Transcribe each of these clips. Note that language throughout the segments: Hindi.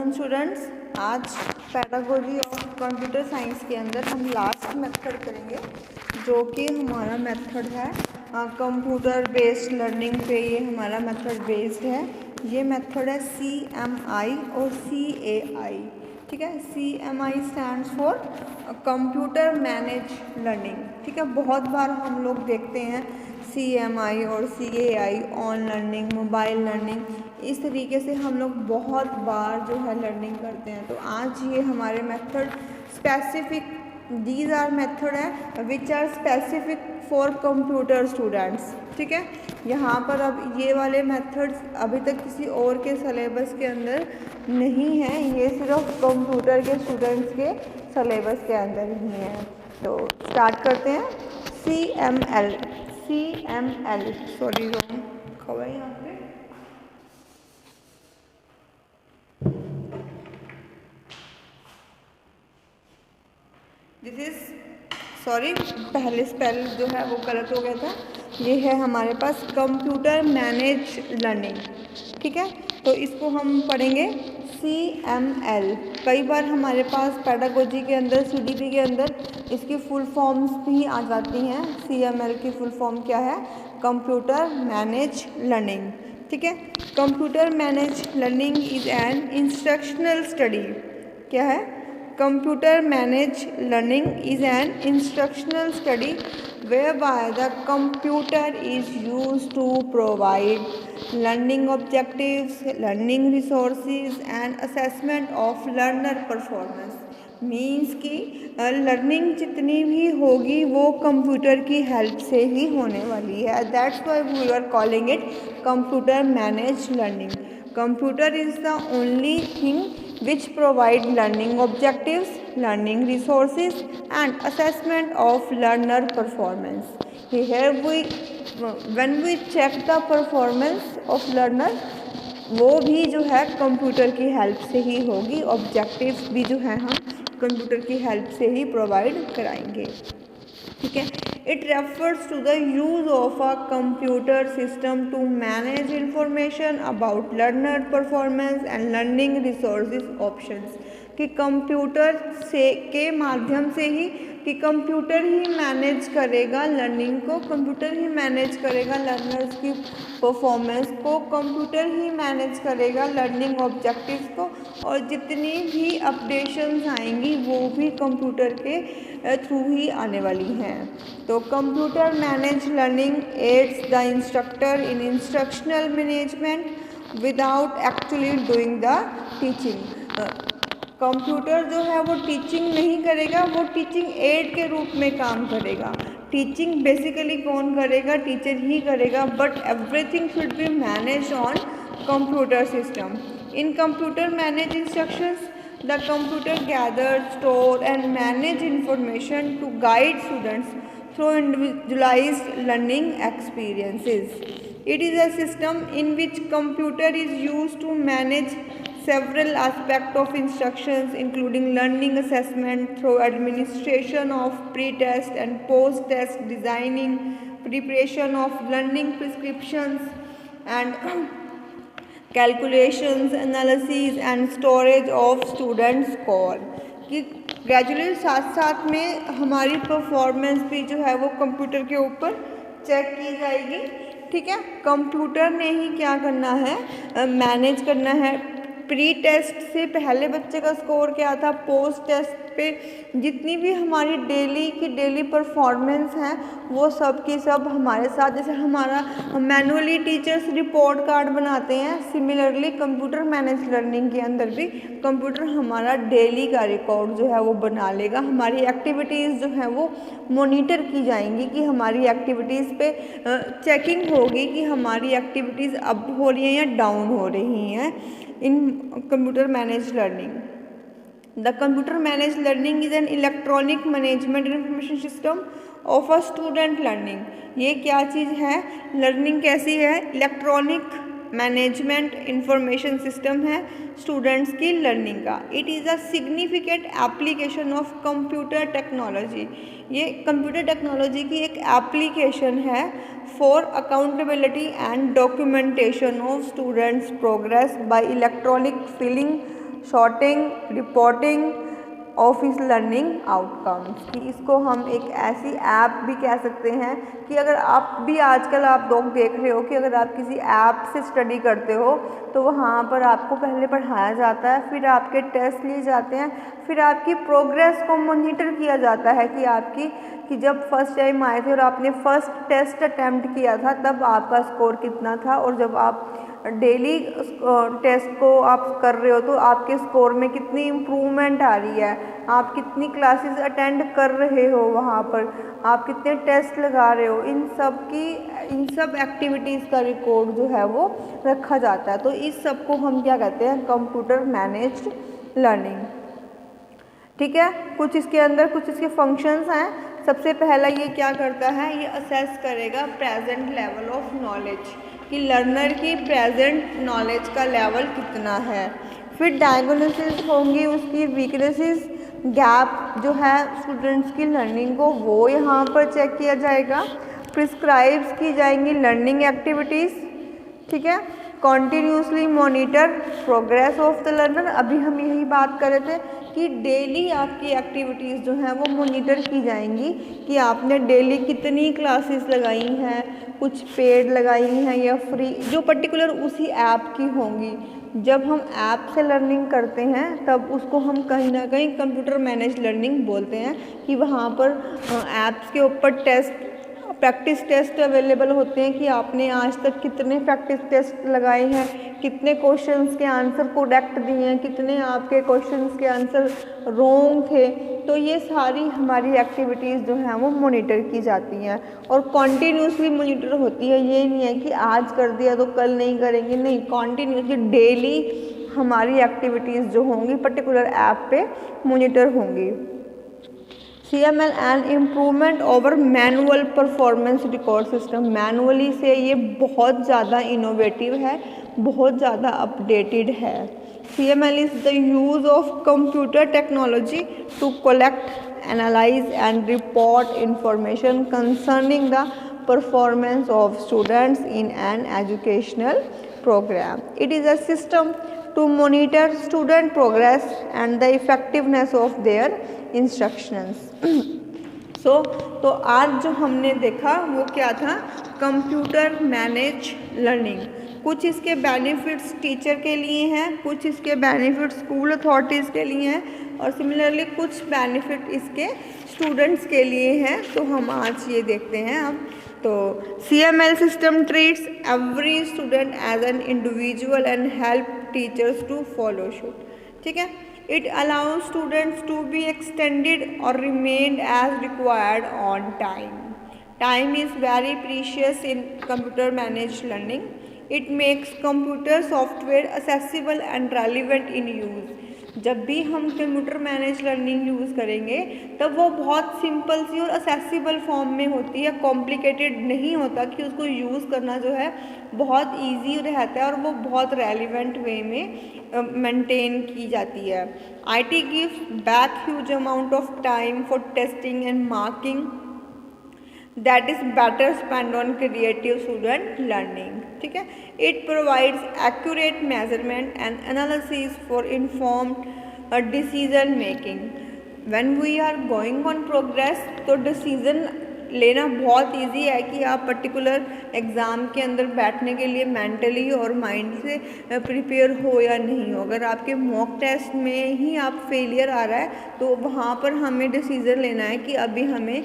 Afternoon students. आज पेडागोजी ऑफ कंप्यूटर साइंस के अंदर हम लास्ट मेथड करेंगे, जो कि हमारा मेथड है कंप्यूटर बेस्ड लर्निंग पे। ये हमारा मेथड बेस्ड है। ये मेथड है CMI और CAI। ठीक है, CMI stands for computer manage learning. ठीक है, बहुत बार हम लोग देखते हैं CMI और CAI, on learning, mobile learning, इस तरीके से हम लोग बहुत बार जो है लर्निंग करते हैं। तो आज ये हमारे method specific, these are method है which are specific for computer students. ठीक है, यहाँ पर अब ये वाले मेथड्स अभी तक किसी और के सिलेबस के अंदर नहीं है, ये सिर्फ कंप्यूटर के स्टूडेंट्स के सिलेबस के अंदर ही है। तो स्टार्ट करते हैं। CML, सॉरी रॉन्ग खबर है यहाँ पे। दिस इज सॉरी, पहले स्पेल जो है वो गलत हो गया था। ये है हमारे पास कंप्यूटर मैनेज लर्निंग। ठीक है, तो इसको हम पढ़ेंगे CML। कई बार हमारे पास पेडागोजी के अंदर, CDP के अंदर इसकी फुल फॉर्म्स भी आ जाती हैं। CML की फुल फॉर्म क्या है? Computer manage learning. ठीक है, computer manage learning is an instructional study. क्या है? Computer managed learning is an instructional study whereby the computer is used to provide learning objectives, learning resources and assessment of learner performance। Means कि लर्निंग जितनी भी होगी वो कंप्यूटर की हेल्प से ही होने वाली है। That's why we are calling it computer manage learning. Computer is the only thing which provide learning objectives, learning resources and assessment of learner performance। Here when we check the performance of learner, वो भी जो है कंप्यूटर की हेल्प से ही होगी। ऑब्जेक्टिव्स भी जो है हम कंप्यूटर की हेल्प से ही प्रोवाइड कराएंगे। ठीक है, it refers to the use of a computer system to manage information about learner performance and learning resources options. कि कंप्यूटर से के माध्यम से ही, कि कंप्यूटर ही मैनेज करेगा लर्निंग को, कंप्यूटर ही मैनेज करेगा लर्नर्स की परफॉर्मेंस को, कंप्यूटर ही मैनेज करेगा लर्निंग ऑब्जेक्टिव्स को, और जितनी भी अपडेशंस आएंगी वो भी कंप्यूटर के थ्रू ही आने वाली हैं। तो computer manage learning aids the instructor in instructional management without actually doing the teaching. Computer जो है वो टीचिंग नहीं करेगा, वो टीचिंग एड के रूप में काम करेगा। टीचिंग बेसिकली कौन करेगा? टीचर ही करेगा, but everything should be manage on computer system. In computer manage instructions the computer gathers, store and manage information to guide students through individualized learning experiences। It is a system in which computer is used to manage several aspects of instructions, including learning assessment through administration of pre-test and post-test, designing, preparation of learning prescriptions and calculations, analysis and storage of students score. कि ग्रेजुअली साथ साथ में हमारी परफॉर्मेंस भी जो है वो कंप्यूटर के ऊपर चेक की जाएगी। ठीक है, कंप्यूटर ने ही क्या करना है? मैनेज करना है। प्री टेस्ट से पहले बच्चे का स्कोर क्या था, पोस्ट टेस्ट पे जितनी भी हमारी डेली परफॉर्मेंस है वो सब की सब हमारे साथ, जैसे हमारा मैनुअली टीचर्स रिपोर्ट कार्ड बनाते हैं, सिमिलरली कंप्यूटर मैनेज लर्निंग के अंदर भी कंप्यूटर हमारा डेली का रिकॉर्ड जो है वो बना लेगा। हमारी एक्टिविटीज़ जो है वो मॉनिटर की जाएंगी, कि हमारी एक्टिविटीज़ पे चेकिंग होगी कि हमारी एक्टिविटीज़ अप हो रही हैं या डाउन हो रही हैं इन computer manage learning. The computer managed learning is an electronic management information system of a student learning। ये क्या चीज़ है? लर्निंग कैसी है? इलेक्ट्रॉनिक मैनेजमेंट इंफॉर्मेशन सिस्टम है स्टूडेंट्स की लर्निंग का। It is a significant application of computer technology. ये कंप्यूटर टेक्नोलॉजी की एक एप्लीकेशन है for accountability and documentation of students progress by electronic filing sorting, reporting office learning outcomes, कि इसको हम एक ऐसी ऐप भी कह सकते हैं कि अगर आप भी आजकल आप लोग देख रहे हो कि अगर आप किसी ऐप से स्टडी करते हो तो वहाँ पर आपको पहले पढ़ाया जाता है, फिर आपके टेस्ट लिए जाते हैं, फिर आपकी प्रोग्रेस को मॉनिटर किया जाता है कि जब फर्स्ट टाइम आए थे और आपने फर्स्ट टेस्ट अटैम्प्ट किया था तब आपका स्कोर कितना था, और जब आप डेली टेस्ट को आप कर रहे हो तो आपके स्कोर में कितनी इम्प्रूवमेंट आ रही है, आप कितनी क्लासेस अटेंड कर रहे हो, वहाँ पर आप कितने टेस्ट लगा रहे हो, इन सब एक्टिविटीज़ का रिकॉर्ड जो है वो रखा जाता है। तो इस सब को हम क्या कहते हैं, कंप्यूटर मैनेज्ड लर्निंग। ठीक है, कुछ इसके फंक्शंस हैं। सबसे पहला ये क्या करता है, ये असेस करेगा प्रेजेंट लेवल ऑफ नॉलेज, कि लर्नर की प्रेजेंट नॉलेज का लेवल कितना है। फिर डायग्नोसिस होंगी उसकी वीकनेसेस, गैप जो है स्टूडेंट्स की लर्निंग को, वो यहाँ पर चेक किया जाएगा। प्रिस्क्राइब्स की जाएंगी लर्निंग एक्टिविटीज़। ठीक है, continuously monitor progress of the learner. अभी हम यही बात कर रहे थे कि डेली आपकी एक्टिविटीज़ जो हैं वो मॉनिटर की जाएंगी कि आपने डेली कितनी क्लासेस लगाई हैं, कुछ पेड लगाई हैं या फ्री, जो पर्टिकुलर उसी ऐप की होंगी। जब हम ऐप से लर्निंग करते हैं तब उसको हम कहीं ना कहीं कंप्यूटर मैनेज लर्निंग बोलते हैं, कि वहाँ पर ऐप्स के ऊपर प्रैक्टिस टेस्ट अवेलेबल होते हैं कि आपने आज तक कितने प्रैक्टिस टेस्ट लगाए हैं, कितने क्वेश्चंस के आंसर करेक्ट दिए हैं, कितने आपके क्वेश्चंस के आंसर रॉन्ग थे। तो ये सारी हमारी एक्टिविटीज़ जो हैं वो मॉनिटर की जाती हैं और कॉन्टीन्यूसली मॉनिटर होती है। ये नहीं है कि आज कर दिया तो कल नहीं करेंगे, नहीं, कॉन्टीन्यूसली डेली हमारी एक्टिविटीज़ जो होंगी पर्टिकुलर ऐप पे मॉनिटर होंगी। CML and improvement over manual performance record system. Manually से ये बहुत ज़्यादा इनोवेटिव है, बहुत ज़्यादा अपडेटेड है। CML is the use of computer technology to collect, analyse and report information concerning the performance of students in an educational program. It is a system to monitor student progress and the effectiveness of their instructions. तो आज जो हमने देखा वो क्या था, कंप्यूटर मैनेज लर्निंग। कुछ इसके बेनिफिट्स टीचर के लिए हैं, कुछ इसके बेनिफिट्स स्कूल अथॉरिटीज़ के लिए हैं और सिमिलरली कुछ बेनिफिट इसके स्टूडेंट्स के लिए हैं। तो हम आज ये देखते हैं अब। तो CML system treats every student as an individual and help teachers to follow suit. ठीक है, it allows students to be extended और remain as required on time. Time is very precious in computer manage learning. It makes computer software accessible and relevant in use. जब भी हम कंप्यूटर मैनेज लर्निंग यूज़ करेंगे तब वो बहुत सिंपल सी और असेसिबल फॉर्म में होती है, कॉम्प्लिकेटेड नहीं होता, कि उसको यूज़ करना जो है बहुत इजी रहता है और वो बहुत रेलिवेंट वे में मेंटेन की जाती है। IT gives back huge amount of time for testing and marking that is better spent on creative student learning. ठीक है, it provides accurate measurement and analysis for informed decision making. When we are going on progress, तो decision लेना बहुत इजी है कि आप पर्टिकुलर एग्ज़ाम के अंदर बैठने के लिए मेंटली और माइंड से प्रिपेयर हो या नहीं हो। अगर आपके मॉक टेस्ट में ही आप फेलियर आ रहा है तो वहाँ पर हमें डिसीज़न लेना है कि अभी हमें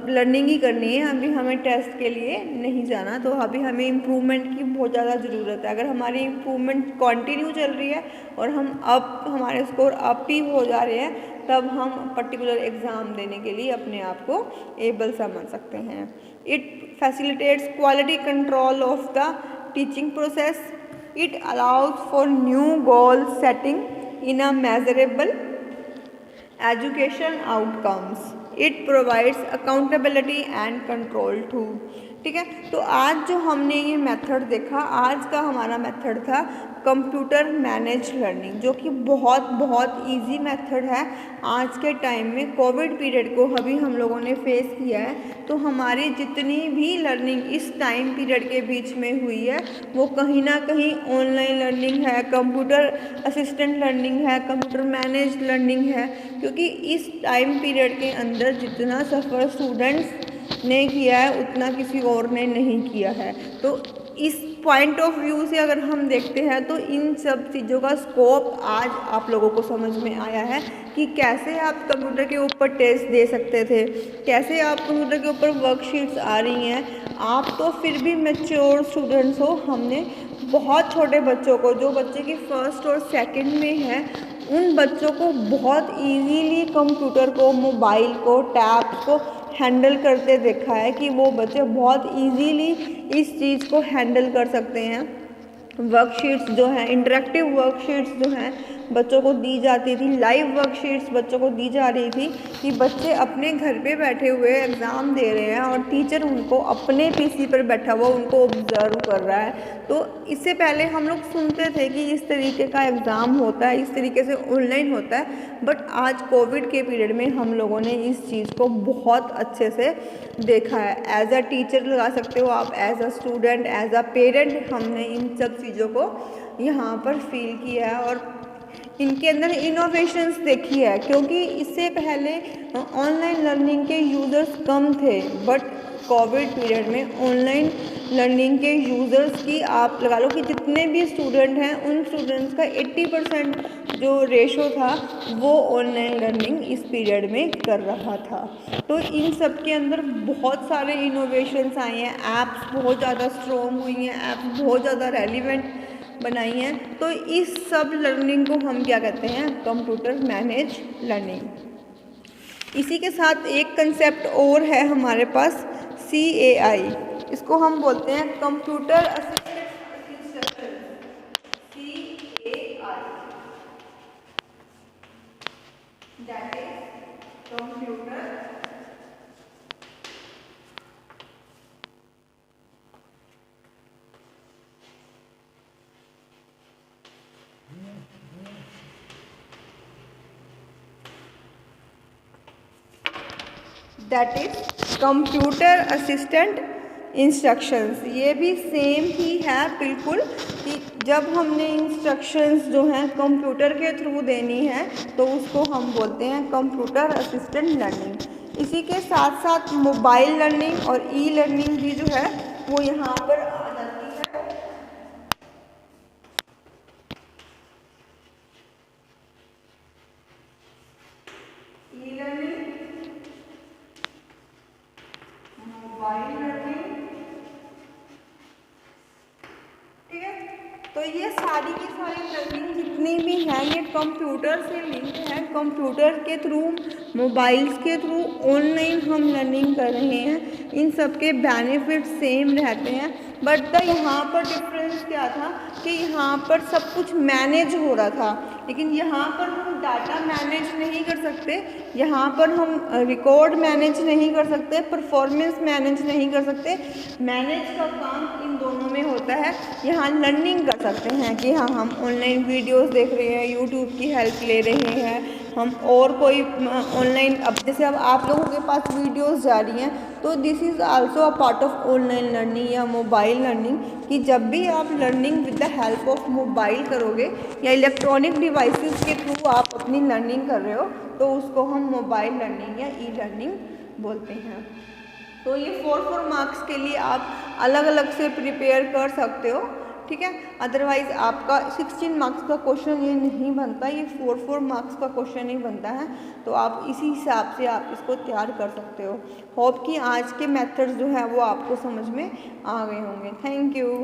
लर्निंग ही करनी है, अभी हमें टेस्ट के लिए नहीं जाना। तो अभी हमें इम्प्रूवमेंट की बहुत ज़्यादा ज़रूरत है। अगर हमारी इम्प्रूवमेंट कंटिन्यू चल रही है और हमारे स्कोर अप ही हो जा रहे हैं तब हम पर्टिकुलर एग्ज़ाम देने के लिए अपने आप को एबल समझ सकते हैं। It facilitates quality control of the teaching process. It allows for new goal setting in a measurable education outcomes. It provides accountability and control too. ठीक है। तो आज जो हमने ये मेथड देखा, आज का हमारा मेथड था कंप्यूटर मैनेज लर्निंग, जो कि बहुत बहुत इजी मेथड है आज के टाइम में। कोविड पीरियड को अभी हम लोगों ने फेस किया है, तो हमारी जितनी भी लर्निंग इस टाइम पीरियड के बीच में हुई है वो कहीं ना कहीं ऑनलाइन लर्निंग है, कंप्यूटर असिस्टेंट लर्निंग है, कंप्यूटर मैनेज लर्निंग है। क्योंकि इस टाइम पीरियड के अंदर जितना सफ़र स्टूडेंट्स ने किया है उतना किसी और ने नहीं किया है। तो इस पॉइंट ऑफ व्यू से अगर हम देखते हैं तो इन सब चीज़ों का स्कोप आज आप लोगों को समझ में आया है कि कैसे आप कंप्यूटर के ऊपर टेस्ट दे सकते थे, कैसे आप कंप्यूटर के ऊपर वर्कशीट्स आ रही हैं। आप तो फिर भी मैच्योर स्टूडेंट्स हो, हमने बहुत छोटे बच्चों को, जो बच्चे की फर्स्ट और सेकंड में है, उन बच्चों को बहुत इजीली कंप्यूटर को, मोबाइल को, टैब्स को हैंडल करते देखा है कि वो बच्चे बहुत इजीली इस चीज़ को हैंडल कर सकते हैं। वर्कशीट्स जो हैं, इंटरेक्टिव वर्कशीट्स जो हैं बच्चों को दी जाती थी, लाइव वर्कशीट्स बच्चों को दी जा रही थी कि बच्चे अपने घर पे बैठे हुए एग्ज़ाम दे रहे हैं और टीचर उनको अपने पीसी पर बैठा हुआ उनको ऑब्जर्व कर रहा है। तो इससे पहले हम लोग सुनते थे कि इस तरीके का एग्ज़ाम होता है, इस तरीके से ऑनलाइन होता है, बट आज कोविड के पीरियड में हम लोगों ने इस चीज़ को बहुत अच्छे से देखा है। एज अ टीचर लगा सकते हो आप, as a student, as a parent, हमने इन सब चीज़ों को यहाँ पर फील किया है और इनके अंदर इनोवेशंस देखी है। क्योंकि इससे पहले ऑनलाइन लर्निंग के यूज़र्स कम थे, बट कोविड पीरियड में ऑनलाइन लर्निंग के यूज़र्स की आप लगा लो कि जितने भी स्टूडेंट हैं उन स्टूडेंट्स का 80% जो रेशो था वो ऑनलाइन लर्निंग इस पीरियड में कर रहा था। तो इन सब के अंदर बहुत सारे इनोवेशंस आए हैं, ऐप्स बहुत ज़्यादा स्ट्रॉन्ग हुई हैं, ऐप्स बहुत ज़्यादा रेलिवेंट बनाई हैं। तो इस सब लर्निंग को हम क्या कहते हैं, कंप्यूटर मैनेज लर्निंग। इसी के साथ एक कंसेप्ट और है हमारे पास, CAI, इसको हम बोलते हैं computer assisted instruction, CAI, that is computer that is computer assistant instructions. ये भी सेम ही है बिल्कुल कि जब हमने इंस्ट्रक्शंस जो हैं कंप्यूटर के थ्रू देनी है तो उसको हम बोलते हैं कंप्यूटर असिस्टेंट लर्निंग। इसी के साथ साथ मोबाइल लर्निंग और ई लर्निंग भी जो है वो यहाँ पर आ जाती है। ई लर्निंग, मोबाइल लर्निंग, ठीक है। तो ये सारी की सारी लर्निंग जितनी भी हैं ये कंप्यूटर से लिंक है। कंप्यूटर के थ्रू, मोबाइल्स के थ्रू ऑनलाइन हम लर्निंग कर रहे हैं। इन सब के बेनिफिट सेम रहते हैं, बट यहाँ पर डिफरेंस क्या था कि यहाँ पर सब कुछ मैनेज हो रहा था, लेकिन यहाँ पर हम डाटा मैनेज नहीं कर सकते, यहाँ पर हम रिकॉर्ड मैनेज नहीं कर सकते, परफॉर्मेंस मैनेज नहीं कर सकते। मैनेज का काम इन दोनों में होता है। यहाँ लर्निंग कर सकते हैं कि हाँ हम ऑनलाइन वीडियोस देख रहे हैं, यूट्यूब की हेल्प ले रहे हैं हम, और कोई ऑनलाइन, अब जैसे अब आप लोगों के पास वीडियोस जा रही हैं तो this is also a part of online learning या मोबाइल लर्निंग। कि जब भी आप learning with the help of mobile करोगे या इलेक्ट्रॉनिक डिवाइसेस के थ्रू आप अपनी लर्निंग कर रहे हो तो उसको हम मोबाइल लर्निंग या ई लर्निंग बोलते हैं। तो ये 4 मार्क्स के लिए आप अलग अलग से प्रिपेयर कर सकते हो, ठीक है। अदरवाइज़ आपका 16 मार्क्स का क्वेश्चन ये नहीं बनता, ये 4 मार्क्स का क्वेश्चन ही बनता है। तो आप इसी हिसाब से आप इसको तैयार कर सकते हो। होप कि आज के मेथड्स जो है वो आपको समझ में आ गए होंगे। Thank you.